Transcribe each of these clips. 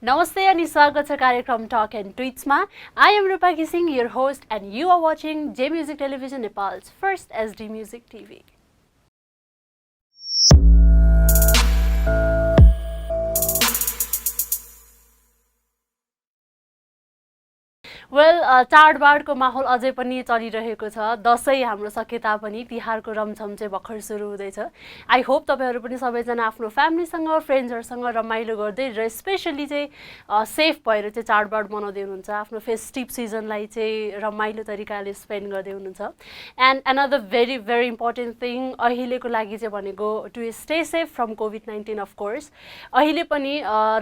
Namaste and स्वागत छ कार्यक्रम Talk and Tweets मा. I am Rupa Kising, your host, and you are watching J Music Television Nepal's first SD Music TV. चाडबाडको माहौल अझै पनि चलिरहेको छ. दशैँ हाम्रो सके तापनि तिहारको रमझम चाहिँ भर्खर सुरु हुँदैछ. आई होप तपाईहरु पनि सबैजना आफ्नो फ्यामिलीसँग फ्रेन्ड्सहरुसँग रमाइलो गर्दै र स्पेशली चाहिँ सेफ भएर चाहिँ चाडबाड मनाउँदै हुनुहुन्छ. आफ्नो फेस्टिभ सिजनलाई चाहिँ रमाइलो तरिकाले स्पेन्ड गर्दै हुनुहुन्छ. And another very very important thing अहिलेको लागि चाहिँ भनेको टु स्टे सेफ फ्रम कोभिड-19 अफ कोर्स. अहिले पनि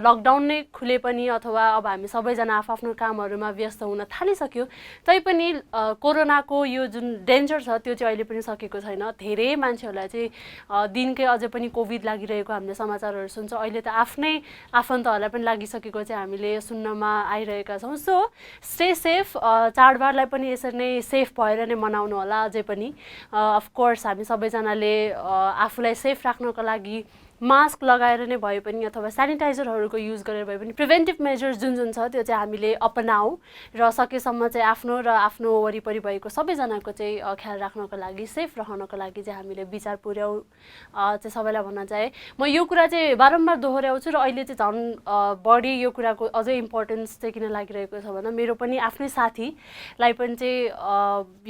लकडाउन नै खुले पनि अथवा अब हामी सबैजना आफ्नो कामहरुमा व्यस्त हुन थालिसक्यो. तैपनि कोरोनाको यो जुन डेन्जर छ त्यो चाहिँ अहिले पनि सकेको छैन. धेरै मान्छेहरुलाई चाहिँ दिनकै अझै पनि कोभिड लागिरहेको हामीले समाचारहरु सुन्छौं. अहिले त आफ्नै आफन्तहरुलाई पनि लागिसकेको चाहिँ हामीले सुन्नमा आइरहेका छौं. So stay safe. चाडबाडलाई पनि यसरी नै सेफ भएर नै मनाउनु होला. अझै पनि अफ कोर्स हामी सबैजनाले आफुलाई सेफ राख्नको लागि मास्क लगाएर नै भए पनि अथवा स्यानिटाइजरहरुको युज गरेर भए पनि प्रिभेन्टिभ मेजर्स जुन छ त्यो चाहिँ हामीले अपनाऊ र सकेसम्म चाहिँ आफ्नो र आफ्नो वरिपरि भएको सबैजनाको चाहिँ ख्याल राख्नको लागि सेफ रहनको लागि चाहिँ हामीले विचार पुर्याउ चाहिँ सबैलाई भन्न चाहे. म यो कुरा चाहिँ बारम्बार दोहोर्याउँछु र अहिले चाहिँ झन् बढी यो कुराको अझै इम्पोर्टेन्स चाहिँ किन लागिरहेको छ भने मेरो पनि आफ्नै साथीलाई पनि चाहिँ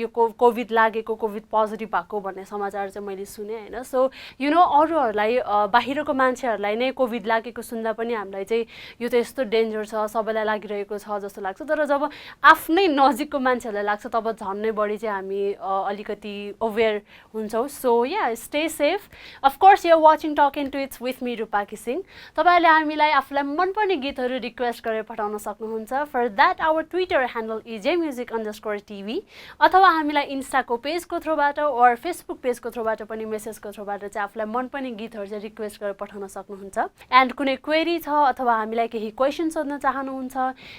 यो कोभिड लागेको कोभिड पोजिटिभ भएको भन्ने समाचार चाहिँ मैले सुने हैन. सो यु नो अरूहरुलाई बाहिरको मान्छेहरुलाई नै कोभिड लागेको सुन्दा पनि हामीलाई चाहिँ यो त यस्तो डेन्जर छ सबैलाई लागिरहेको छ जस्तो लाग्छ. तर जब आफ्नै नजिकको मान्छेहरुलाई लाग्छ तब झन् नै बढी चाहिँ हामी अलिकति अवेयर हुन्छौं. So ya stay safe. Of course you are watching talk and tweets with me Rupa किसिङ. तपाईहरुले हामीलाई आफुलाई मनपर्ने गीतहरु रिक्वेस्ट गरेर पठाउन सक्नुहुन्छ. For that our Twitter handle is jmusic_tv अथवा हामीलाई इन्स्टाको पेजको थ्रुबाट अर फेसबुक पेजको थ्रुबाट पनि मेसेजको थ्रुबाट चाहिँ आफुलाई मनपर्ने गीतहरु चाहिँ रिक्वेस्ट गरेर पठाउन सक्नुहुन्छ. एन्ड कुनै क्वेरी छ अथवा हामीलाई केही क्वेशन सोध्न चाहनुहुन्छ,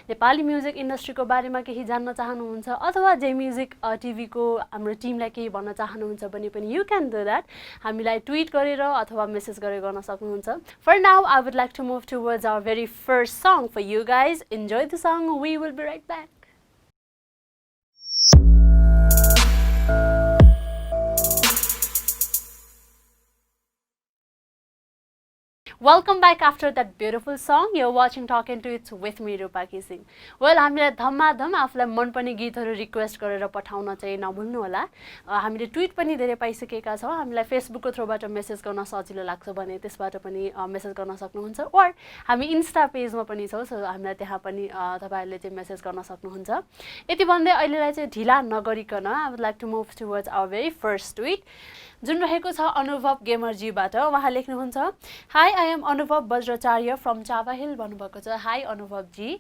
नेपाली म्युजिक इन्डस्ट्रीको बारेमा केही जान्न चाहनुहुन्छ अथवा जे म्युजिक टिभीको हाम्रो टिमलाई केही भन्न चाहनुहुन्छ भने पनि यु क्यान डु दैट. हामीलाई ट्विट गरेर अथवा मेसेज गरेर गर्न सक्नुहुन्छ. For now I would like to move towards our very first song for you guys. Enjoy the song. We will be right back. Welcome back after that beautiful song. You're watching Talk and Tweets with me, Rupa Kising. Well, हामीले धमाधम आफुलाई मनपर्ने गीतहरु request गरेर पठाउन चाहिँ नभुल्नु होला. हामीले ट्विट पनि धेरै पाइसकेका छौं. हामीलाई फेसबुकको थ्रुबाट मेसेज गर्न सजिलो लाग्छ भने त्यसबाट पनि मेसेज गर्न सक्नुहुन्छ. और हामी इन्स्टा पेजमा पनि छौं. सो हामीलाई त्यहाँ पनि तपाईहरुले चाहिँ मेसेज गर्न सक्नुहुन्छ. यति भन्दै अहिलेलाई चाहिँ ढिला नगरिकन I would like to move towards our very first tweet जुन रहेको छ अनुभव गेमरजीबाट. उहाँ लेख्नुहुन्छ, हाई आई एम अनुभव बज्राचार्य फ्रम चावा हिल भन्नुभएको छ. Hi Anubhav ji,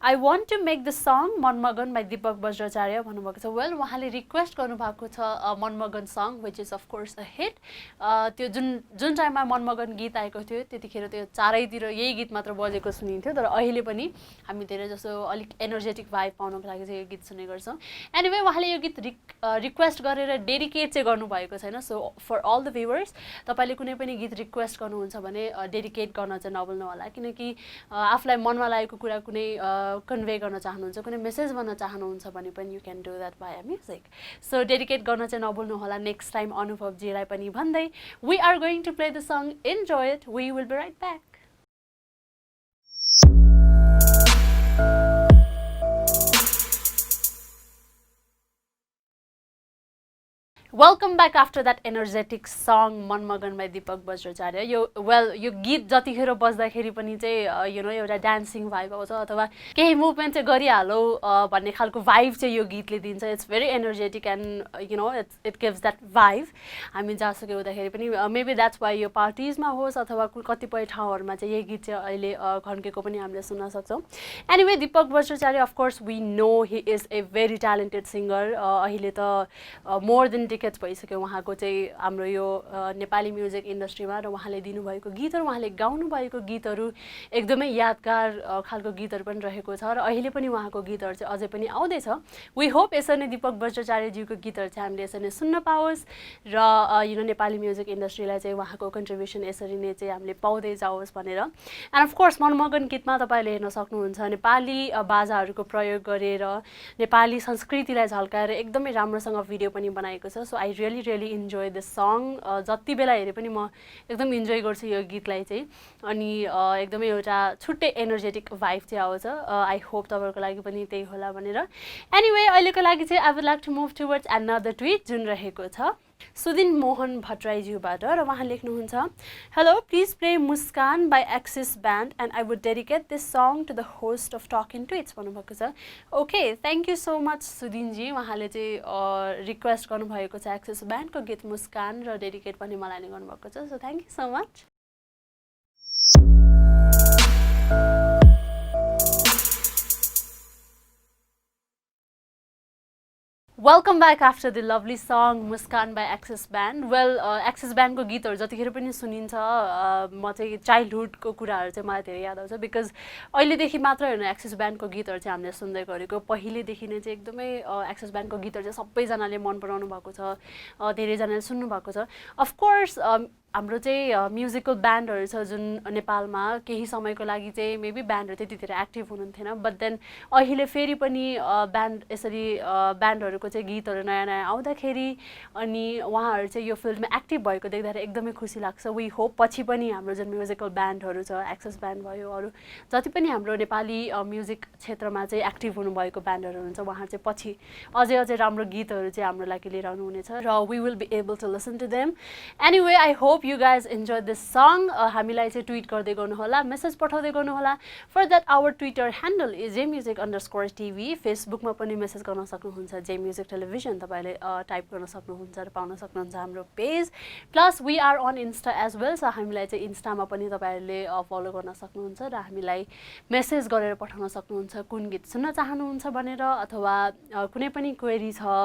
I want to make the song Manmagan by Deepak Bajracharya भन्नुभएको छ. वेल उहाँले रिक्वेस्ट गर्नुभएको छ Manmagan song which is of course a hit. त्यो जुन टाइममा मनमगन गीत आएको थियो त्यतिखेर त्यो चारैतिर यही गीत मात्र बजेको सुनिन्थ्यो. तर अहिले पनि हामी धेरै जसो अलिक एनर्जेटिक भाइब पाउनको लागि चाहिँ यो गीत सुन्ने गर्छौं. एनीवे उहाँले यो गीत रिक्वेस्ट गरेर डेडिकेट चाहिँ गर्नुभएको छैन. So for all the viewers तपाईले कुनै पनि गीत रिक्वेस्ट गर्नुहुन्छ भने डेडिकेट गर्न चाहिँ नभुल्नु होला. किनकि आफुलाई मनमा लागेको कुरा कुनै कन्भे गर्न चाहनुहुन्छ, कुनै मेसेज भन्न चाहनुहुन्छ भने पनि you can do that bye music. So dedicate गर्न चाहिँ नभुल्नु होला. नेक्स्ट टाइम अनुभव जीलाई पनि भन्दै we are going to play the song. Enjoy it. We will be right back. Welcome back after that energetic song Manmagan by Deepak Bajracharya. यो गीत जतिखेर बज्दाखेरि पनि चाहिँ यु नो एउटा डान्सिङ भाइब आउँछ अथवा केही मुभमेन्ट चाहिँ गरिहालौ भन्ने खालको भाइब चाहिँ यो गीतले दिन्छ. It's very energetic and you know it gives that vibe. हामी जहाँसुकै हुँदाखेरि पनि मेबी द्याट्स वाइ यो पार्टिजमा होस् अथवा कतिपय ठाउँहरूमा चाहिँ यही गीत चाहिँ अहिले खन्केको पनि हामीले सुन्न सक्छौँ. Anyway Deepak Bajracharya of course we know he is a very talented singer. अहिले त मोर देन डिकेड्स भइसक्यो उहाँको चाहिँ हाम्रो यो नेपाली म्युजिक इन्डस्ट्रीमा र उहाँले दिनुभएको गीतहरू उहाँले गाउनुभएको गीतहरू एकदमै यादगार खालको गीतहरू पनि रहेको छ र अहिले पनि उहाँको गीतहरू चाहिँ अझै पनि आउँदैछ वी होप यसरी नै दीपक भट्टाचार्यज्यूको गीतहरू चाहिँ हामीले यसरी नै सुन्न पाओस् र नेपाली म्युजिक इन्डस्ट्रीलाई चाहिँ उहाँको कन्ट्रिब्युसन यसरी नै चाहिँ हामीले पाउँदै जाओस् भनेर एन्ड अफकोर्स मनमगन गीतमा तपाईँले हेर्न सक्नुहुन्छ नेपाली बाजाहरूको प्रयोग गरेर नेपाली संस्कृतिलाई झल्काएर एकदमै राम्रोसँग भिडियो पनि बनाएको छ so I really enjoy this song जति बेला हेरे पनि म एकदम इन्जोय गर्छु यो गीतलाई चाहिँ अनि एकदमै एउटा छुट्टै एनर्जेटिक भाइब चाहिँ आउँछ आई होप तपाईँहरूको लागि पनि त्यही होला भनेर एनिवे अहिलेको लागि चाहिँ I would like to move towards another tweet जुन रहेको छ सुदिन मोहन भट्टराईज्यूबाट र उहाँ लेख्नुहुन्छ hello please play Muskan by Axis band and I would dedicate this song to the host of talking tweets भन्नुभएको छ okay thank you so much Sudinji उहाँले चाहिँ रिक्वेस्ट गर्नुभएको छ एक्सिस ब्यान्डको गीत मुस्कान र डेडिकेट पनि मलाई नै गर्नुभएको छ so thank you so much welcome back after the lovely song Muskan by Axis band well Axis ब्यान्डको गीतहरू जतिखेर पनि सुनिन्छ म चाहिँ चाइल्डहुडको कुराहरू चाहिँ मलाई धेरै याद आउँछ बिकज अहिलेदेखि मात्र होइन एक्सिस ब्यान्डको गीतहरू चाहिँ हामीले सुन्दै गरेको पहिलेदेखि नै चाहिँ एकदमै एक्सिस ब्यान्डको गीतहरू चाहिँ सबैजनाले मन पराउनु भएको छ धेरैजनाले सुन्नु भएको छ अफकोर्स हाम्रो चाहिँ म्युजिकल ब्यान्डहरू छ जुन नेपालमा केही समयको लागि चाहिँ मेबी ब्यान्डहरू त्यति धेरै एक्टिभ हुनुहुन्थेन बट देन अहिले फेरि पनि ब्यान्ड यसरी ब्यान्डहरूको चाहिँ गीतहरू नयाँ नयाँ आउँदाखेरि अनि उहाँहरू चाहिँ यो फिल्डमा एक्टिभ भएको देख्दाखेरि एकदमै खुसी लाग्छ वी होप पछि पनि हाम्रो जुन म्युजिकल ब्यान्डहरू छ एक्सेस ब्यान्ड भयो अरू जति पनि हाम्रो नेपाली म्युजिक क्षेत्रमा चाहिँ एक्टिभ हुनुभएको ब्यान्डहरू हुन्छ उहाँहरू चाहिँ पछि अझै राम्रो गीतहरू चाहिँ हाम्रो लागि लिएर आउनुहुनेछ र we will be able to listen to them anyway I hope you guys enjoy this song हामीलाई चाहिँ ट्विट गर्दै गर्नुहोला मेसेज पठाउँदै गर्नुहोला for that our Twitter handle is jmusic_tv फेसबुकमा पनि मेसेज गर्न सक्नुहुन्छ jmusic टेलिभिजन तपाईँले टाइप गर्न सक्नुहुन्छ र पाउन सक्नुहुन्छ हाम्रो page plus we are on insta as well so हामीलाई चाहिँ इन्स्टामा पनि तपाईँहरूले फलो गर्न सक्नुहुन्छ र हामीलाई मेसेज गरेर पठाउन सक्नुहुन्छ कुन गीत सुन्न चाहनुहुन्छ भनेर अथवा कुनै पनि क्वेरी छ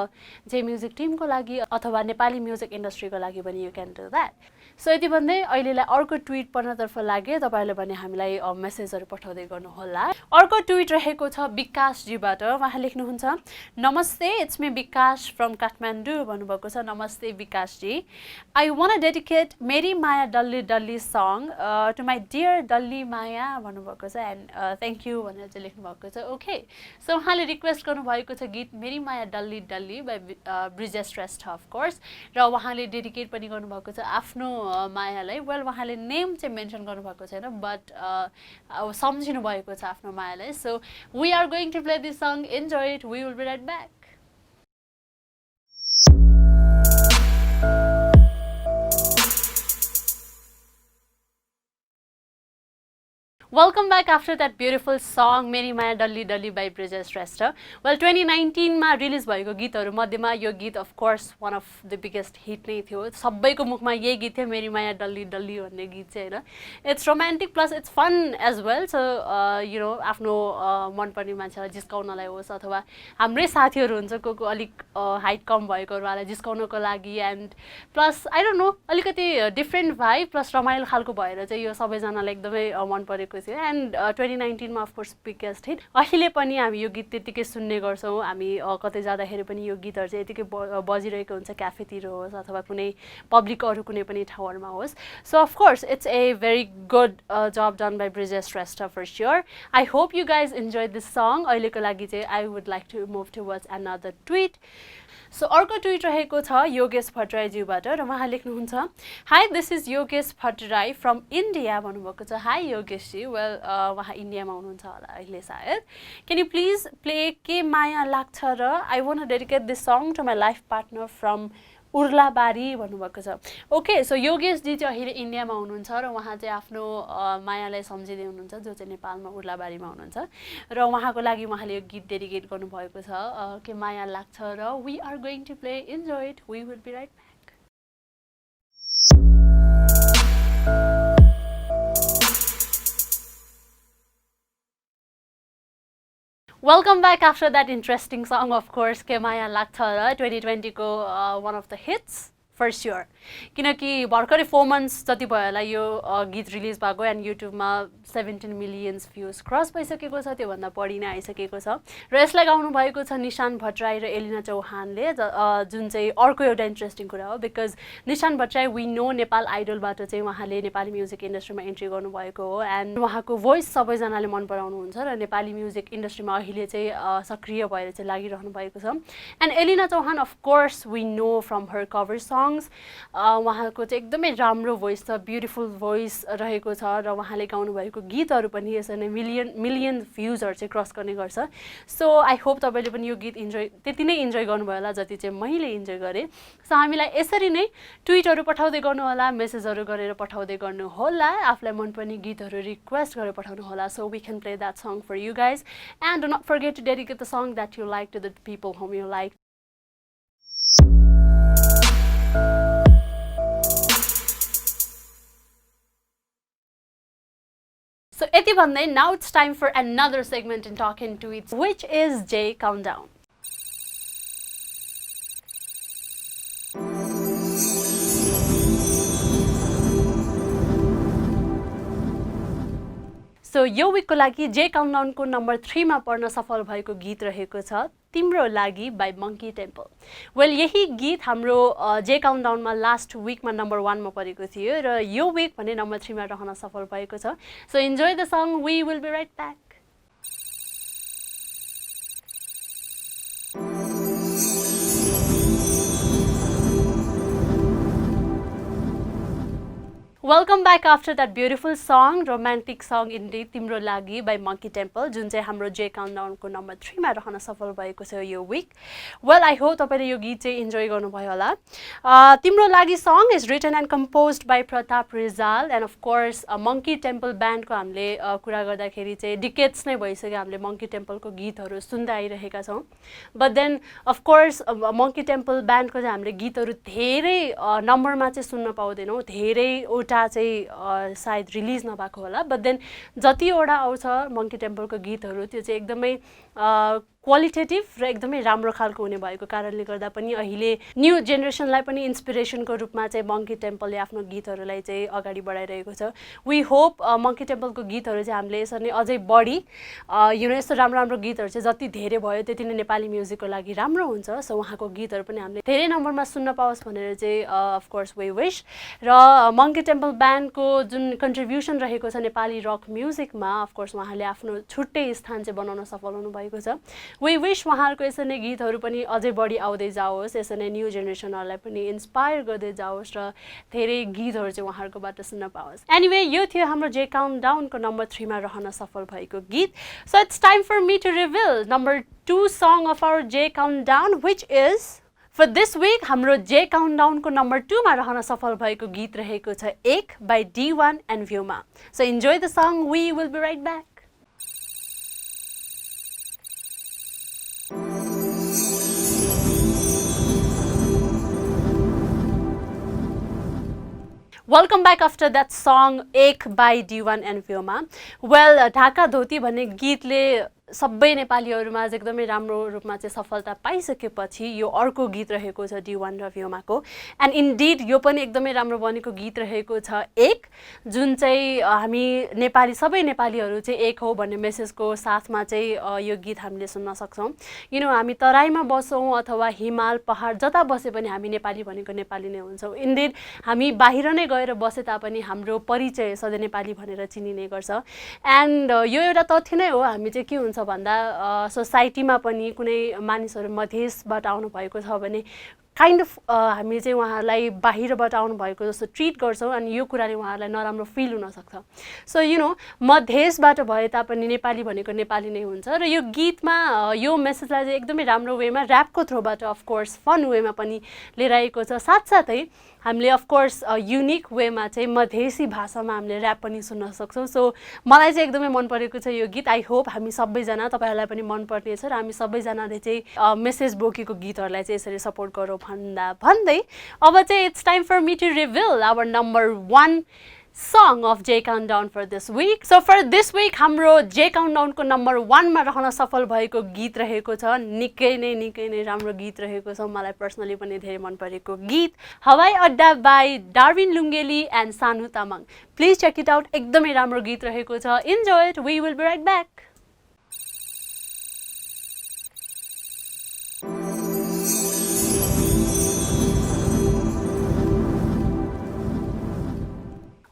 jmusic टिमको लागि अथवा नेपाली म्युजिक इन्डस्ट्रीको लागि पनि you can do that so यति भन्दै अहिलेलाई अर्को ट्विट पढ्नतर्फ लागे तपाईँले भने हामीलाई मेसेजहरू पठाउँदै गर्नुहोला अर्को ट्विट रहेको छ विकासजीबाट उहाँ लेख्नुहुन्छ namaste it's me Vikas from Kathmandu भन्नुभएको छ namaste Vikasji I want dedicate Meri Maya Dalli Dalli song to my dear Dalli Maya भन्नुभएको छ एन्ड थ्याङ्क यू भनेर चाहिँ लेख्नुभएको छ ओके सो उहाँले रिक्वेस्ट गर्नुभएको छ गीत मेरी माया डल्ली डल्ली बाई ब्रिजेश श्रेष्ठ अफकोर्स र उहाँले डेडिकेट पनि गर्नुभएको छ आफ्नो मायालाई वेल उहाँले नेम चाहिँ मेन्सन गर्नुभएको छैन बट सम्झिनु भएको छ आफ्नो मायालाई so we are going to play this song enjoy it we will be right back Welcome back after that beautiful song Meri Maya Dalli Dalli by Brijesh Shrestha well 2019मा रिलिज भएको गीतहरू मध्येमा यो गीत of course one of the biggest hit नै थियो सबैको मुखमा यही गीत थियो मेरी माया डल्ली डल्ली भन्ने गीत चाहिँ होइन it's romantic plus it's fun as well so you know आफ्नो मनपर्ने मान्छेलाई जिस्काउनलाई होस् अथवा हाम्रै साथीहरू हुन्छ को अलिक हाइट कम भएकोहरूलाई जिस्काउनको लागि and plus I don't know अलिकति डिफ्रेन्ट भाइब प्लस रमाइलो खालको भएर चाहिँ यो सबैजनालाई एकदमै मन परेको थियो एन्ड 2019मा अफकोर्स बिगेस्ट हिट अहिले पनि हामी यो गीत त्यतिकै सुन्ने गर्छौँ हामी कतै जाँदाखेरि पनि यो गीतहरू चाहिँ यतिकै बजिरहेको हुन्छ क्याफेतिर होस् अथवा कुनै पब्लिक अरू कुनै पनि ठाउँहरूमा होस् so of course it's a very good job done by Brijesh Shrestha for sure I hope you guys enjoy this song अहिलेको लागि चाहिँ I would like to move towards another tweet so अर्को ट्विट रहेको छ योगेश भट्टराईज्यूबाट र उहाँ लेख्नुहुन्छ high this is Yogesh Bhattarai from India भन्नुभएको छ हाई योगेशजी वेल उहाँ इन्डियामा हुनुहुन्छ होला अहिले सायद क्यान यू प्लिज प्ले के माया लाग्छ र I want to dedicate this song to my life partner from Urlabari भन्नुभएको छ ओके सो योगेशजी चाहिँ अहिले इन्डियामा हुनुहुन्छ र उहाँ चाहिँ आफ्नो मायालाई सम्झिँदै हुनुहुन्छ जो चाहिँ नेपालमा उर्लाबारीमा हुनुहुन्छ र उहाँको लागि उहाँले यो गीत डेडिकेट गर्नुभएको छ के माया लाग्छ र we are going to play enjoy it we will be right back Welcome back after that interesting song, of course, के माया लाग्छ र 2020 को one of the hits for sure. किनकि भर्खरै 4 months जति भयो होला यो गीत रिलिज भएको एन्ड युट्युबमा 17 मिलियन्स भ्युज क्रस भइसकेको छ, त्योभन्दा बढी नै आइसकेको छ र यसलाई गाउनु भएको छ निशान भट्टराई र एलिना चौहानले, जुन चाहिँ अर्को एउटा इन्ट्रेस्टिङ कुरा हो because Nishan Bhattarai we know Nepal आइडलबाट चाहिँ उहाँले नेपाली म्युजिक इन्डस्ट्रीमा इन्ट्री गर्नुभएको हो एन्ड उहाँको भोइस सबैजनाले मन पराउनुहुन्छ र नेपाली म्युजिक इन्डस्ट्रीमा अहिले चाहिँ सक्रिय भएर चाहिँ लागिरहनु भएको छ। And Alina Chauhan of course we know from her cover songs, उहाँको चाहिँ एकदमै राम्रो भोइस छ, ब्युटिफुल भोइस रहेको छ र उहाँले गाउनुभएको गीतहरू पनि यसरी नै मिलियन भ्युजहरू चाहिँ क्रस गर्ने गर्छ। सो आई होप तपाईँले पनि यो गीत त्यति नै इन्जोय गर्नुभयो होला जति चाहिँ मैले इन्जोय गरेँ। सो हामीलाई यसरी नै ट्विटहरू पठाउँदै गर्नुहोला, मेसेजहरू गरेर पठाउँदै गर्नुहोला, आफूलाई मनपर्ने गीतहरू रिक्वेस्ट गरेर पठाउनुहोला so we can play that song for you guys and do not forget to dedicate the song that you like to the people whom you like. So, यति भन्दै now it's time for another segment in Talking Tweets, which is J Countdown. So यो विकको लागि जे काउन्टडाउनको number 3 मा पर्न सफल भएको गीत रहेको छ तिम्रो लागि बाई मङ्की टेम्पल। वेल यही गीत हाम्रो जे काउन्टडाउनमा लास्ट विकमा नम्बर 1 मा परेको थियो र यो विक भने नम्बर 3 मा रहन सफल भएको छ। So enjoy the song, we will be right back. Welcome back after that beautiful song, romantic song indeed, तिम्रो लागि by Monkey Temple, जुन चाहिँ हाम्रो जे काउन्टडाउनको नम्बर 3 मा रहन सफल भएको छ यो विक। वेल आई होप तपाईले यो गीत चाहिँ इन्जोय गर्नुभयो होला। तिम्रो लागि song is written and composed by Pratap Rijal and of course Monkey Temple ब्यान्डको हामीले कुरा गर्दाखेरि चाहिँ डिकेड्स नै भइसक्यो हामीले मङ्की टेम्पलको गीतहरू सुन्दै आइरहेका छौँ। But then of course Monkey Temple ब्यान्डको चाहिँ हामीले गीतहरू धेरै नम्बरमा चाहिँ सुन्न पाउँदैनौँ, धेरैवटा चाहिँ सायद रिलिज नभएको होला। बट देन जतिवटा आउँछ मङ्की टेम्पलको गीतहरू त्यो चाहिँ एकदमै क्वालिटेटिभ र एकदमै राम्रो खालको हुने भएको कारणले गर्दा पनि अहिले न्यू जेनेरेसनलाई पनि इन्सपिरेसनको रूपमा चाहिँ मङ्की टेम्पलले आफ्नो गीतहरूलाई चाहिँ अगाडि बढाइरहेको छ। वी होप मङ्की टेम्पलको गीतहरू चाहिँ हामीले यसरी नै अझै बढी यस्तो राम्रो राम्रो गीतहरू चाहिँ जति धेरै भयो त्यति नै नेपाली म्युजिकको लागि राम्रो हुन्छ। सो उहाँको गीतहरू पनि हामीले धेरै नम्बरमा सुन्न पाओस् भनेर चाहिँ अफकोर्स वी विश। र मङ्की टेम्पल ब्यान्डको जुन कन्ट्रिब्युसन रहेको छ नेपाली रक म्युजिकमा अफकोर्स उहाँले आफ्नो छुट्टै स्थान चाहिँ बनाउन सफल हुनुभएको छ। वी विश उहाँहरूको यसरी नै गीतहरू पनि अझै बढी आउँदै जाओस्, यसरी नै न्यू जेनेरेसनहरूलाई पनि इन्सपायर गर्दै जाओस् र धेरै गीतहरू चाहिँ उहाँहरूकोबाट सुन्न पाओस्। एनिवे यो थियो हाम्रो जे काउन्टडाउनको नम्बर 3 मा रहन सफल भएको गीत। So it's time for me to reveal number 2 song of our J countdown which is for this week हाम्रो जे काउन्टडाउनको नम्बर 2 मा रहन सफल भएको गीत रहेको छ एक by D1 and Vyoma. So enjoy the song, we will be right back. Welcome back after that song एक by D1 and Vyoma. Well, Dhaka Dhoti भन्ने गीतले सबै नेपालीहरूमा एकदमै राम्रो रूपमा चाहिँ सफलता पाइसकेपछि यो अर्को गीत रहेको छ D1 र भ्योमाको एन्ड इन्डिड यो पनि एकदमै राम्रो बनेको गीत रहेको छ एक, जुन चाहिँ हामी नेपाली सबै नेपालीहरू चाहिँ एक हो भन्ने मेसेजको साथमा चाहिँ यो गीत हामीले सुन्न सक्छौँ। हामी तराईमा बसौँ अथवा हिमाल पहाड जता बसे पनि हामी नेपाली भनेको नेपाली नै हुन्छौँ। इन्डिड हामी बाहिर नै गएर बसे तापनि हाम्रो परिचय सधैँ नेपाली भनेर चिनिने गर्छ एन्ड यो एउटा तथ्य नै हो। हामी चाहिँ के हुन्छ भन्दा सोसाइटीमा पनि कुनै मानिसहरू मधेसबाट आउनु भएको छ भने काइन्ड अफ हामी चाहिँ उहाँहरूलाई बाहिरबाट आउनु भएको जस्तो ट्रिट गर्छौँ अनि यो कुराले उहाँहरूलाई नराम्रो फिल हुनसक्छ। सो मधेसबाट भए तापनि नेपाली भनेको नेपाली नै हुन्छ र यो गीतमा यो मेसेजलाई चाहिँ एकदमै राम्रो वेमा ऱ्यापको थ्रोबाट अफकोर्स फन वेमा पनि लिएर आएको छ। साथसाथै हामीले अफकोर्स युनिक वेमा चाहिँ मधेसी भाषामा हामीले ऱ्याप पनि सुन्न सक्छौँ। सो मलाई चाहिँ एकदमै मन परेको छ यो गीत। आई होप हामी सबैजना तपाईँहरूलाई पनि मन पर्नेछ र हामी सबैजनाले चाहिँ मेसेज बोकेको गीतहरूलाई चाहिँ यसरी सपोर्ट गरौँ भन्दै अब चाहिँ it's time for me to reveal our number 1 song of J Countdown for this week. So for this week हाम्रो J Countdown को नम्बर 1 मा रहन सफल भएको गीत रहेको छ निकै नै राम्रो गीत रहेको छ मलाई पर्सनली पनि धेरै मन परेको गीत हवाई अड्डा by Darwin Lungeli and Sanu Tamang. Please check it out एकदमै राम्रो गीत रहेको छ. Enjoy it. We will be right back.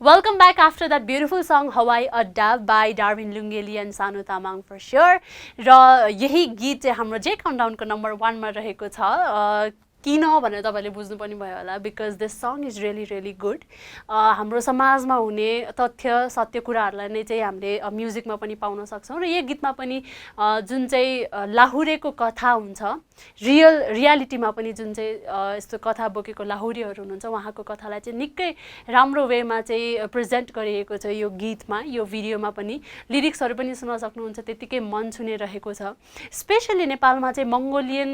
Welcome back after that beautiful song Hawai Adda by Darwin Lungeli and Sanu Tamang for sure. र यही गीत चाहिँ हाम्रो J Countdown को नम्बर 1 मा रहेको छ. किन भनेर तपाईले बुझ्नु पनि भयो होला because this song is really good. हाम्रो समाजमा हुने तथ्य सत्य कुराहरूलाई नै चाहिँ हामीले म्युजिकमा पनि पाउन सक्छौँ र यो गीतमा पनि जुन चाहिँ लाहुरेको कथा हुन्छ रियालिटीमा पनि जुन चाहिँ यस्तो कथा बोकेको लाहुरेहरू हुनुहुन्छ उहाँको कथालाई चाहिँ निकै राम्रो वेमा चाहिँ प्रेजेन्ट गरिएको छ यो गीतमा. यो भिडियोमा पनि लिरिक्सहरू पनि सुन्न सक्नुहुन्छ त्यतिकै मन छुने रहेको छ. स्पेसली नेपालमा चाहिँ मङ्गोलियन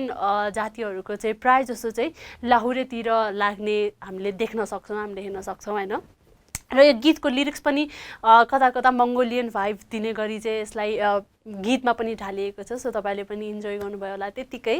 जातिहरूको चाहिँ प्राय जस्तो चाहिँ लाहुरेतिर लाग्ने हामीले देख्न सक्छौँ हामीले हेर्न सक्छौँ हैन. र यो गीतको लिरिक्स पनि कता कता मङ्गोलियन भाइब दिने गरी चाहिँ यसलाई गीतमा पनि ढालिएको छ. सो तपाईले पनि इन्जोय गर्नुभयो होला त्यतिकै.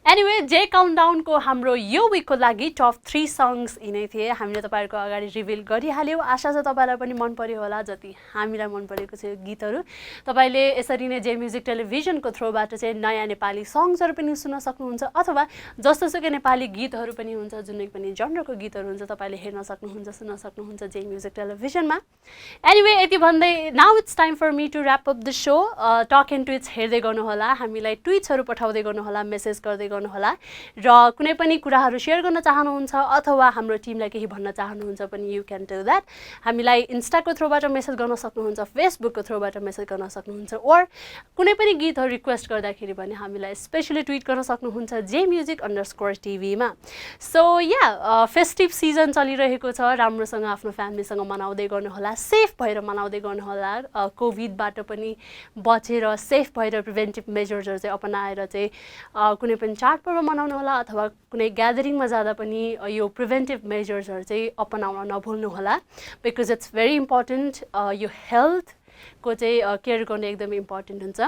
एनीवे जे काउन्टडाउनको हाम्रो यो विकको लागि टप 3 सङ्ग्स यिनै थिए. हामीले तपाईहरुको अगाडि रिभिल गरिहाल्यौँ. आशा छ तपाईलाई पनि मन पर्यो होला जति हामीलाई मन परेको छ यो गीतहरू. तपाईले यसरी नै जे म्युजिक टेलिभिजनको थ्रुबाट चाहिँ नयाँ नेपाली सङ्ग्सहरू पनि सुन्न सक्नुहुन्छ अथवा जस्तोसुकै नेपाली गीतहरू पनि हुन्छ जुनै पनि जनरको गीतहरू हुन्छ तपाईले हेर्न सक्नुहुन्छ सुन्न सक्नुहुन्छ जे म्युजिक टेलिभिजनमा. एनीवे यति भन्दै now it's time for me to wrap up the show. Talk and tweets हेर्दै गर्नुहोला हामीलाई ट्विट्सहरू पठाउँदै गर्नुहोला मेसेज गर्दै गर्नुहोला र कुनै पनि कुराहरू सेयर गर्न चाहनुहुन्छ अथवा हाम्रो टिमलाई केही भन्न चाहनुहुन्छ पनि यु क्यान डु द्याट. हामीलाई इन्स्टाको थ्रुबाट मेसेज गर्न सक्नुहुन्छ फेसबुकको थ्रुबाट मेसेज गर्न सक्नुहुन्छ ओर कुनै पनि गीतहरू रिक्वेस्ट गर्दाखेरि पनि हामीलाई स्पेसली ट्विट गर्न सक्नुहुन्छ jmusic_tv मा. सो या फेस्टिभ सिजन चलिरहेको छ. राम्रोसँग आफ्नो फ्यामिलीसँग मनाउँदै गर्नुहोला सेफ भएर मनाउँदै गर्नुहोला. कोभिडबाट पनि बचेर सेफ भएर प्रिभेन्टिभ मेजर्सहरू चाहिँ अपनाएर चाहिँ कुनै पनि चाडपर्व मनाउनु होला अथवा कुनै ग्यादरिङमा जाँदा पनि यो प्रिभेन्टिभ मेजर्सहरू चाहिँ अपनाउन नभुल्नु होला बिकज इट्स भेरी इम्पोर्टेन्ट. यो हेल्थको चाहिँ केयर गर्नु एकदमै इम्पोर्टेन्ट हुन्छ.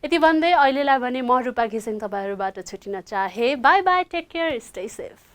यति भन्दै अहिलेलाई भने म रूपा घिसिङ तपाईँहरूबाट छुटिन चाहे. Bye bye take care stay safe.